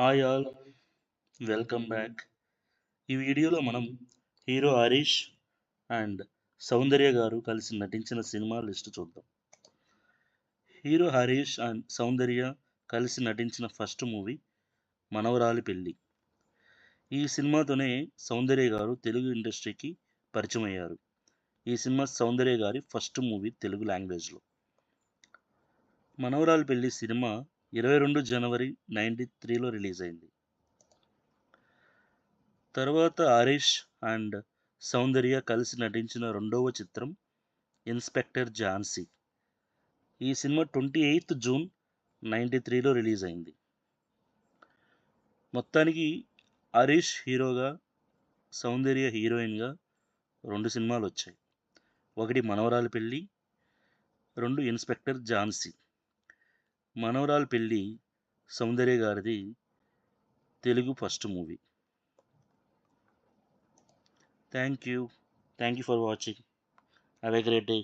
Hi all, welcome back. ఈ వీడియోలో మనం హీరో హరీష్ అండ్ సౌందర్య గారు కలిసి నటించిన సినిమా లిస్ట్ చూద్దాం. హీరో హరీష్ అండ్ సౌందర్య కలిసి నటించిన ఫస్ట్ మూవీ మనవరాలి పెళ్ళి. ఈ సినిమాతోనే సౌందర్య గారు తెలుగు ఇండస్ట్రీకి పరిచయం అయ్యారు. ఈ సినిమా సౌందర్య గారి ఫస్ట్ మూవీ తెలుగు లాంగ్వేజ్లో. మనవరాలి పెళ్ళి సినిమా 22 జనవరి 1993లో రిలీజ్ అయింది. తర్వాత హరీష్ అండ్ సౌందర్య కలిసి నటించిన రెండవ చిత్రం ఇన్స్పెక్టర్ ఝాన్సీ. ఈ సినిమా 28 జూన్ 1993లో రిలీజ్ అయింది. మొత్తానికి హరీష్ హీరోగా, సౌందర్య హీరోయిన్గా 2 సినిమాలు వచ్చాయి. ఒకటి మనవరాలి పెళ్ళి, 2 ఇన్స్పెక్టర్ ఝాన్సీ. మనవరాలి పెళ్ళి సౌందర్య గారిది Telugu first movie. Thank you for watching. Have a great day.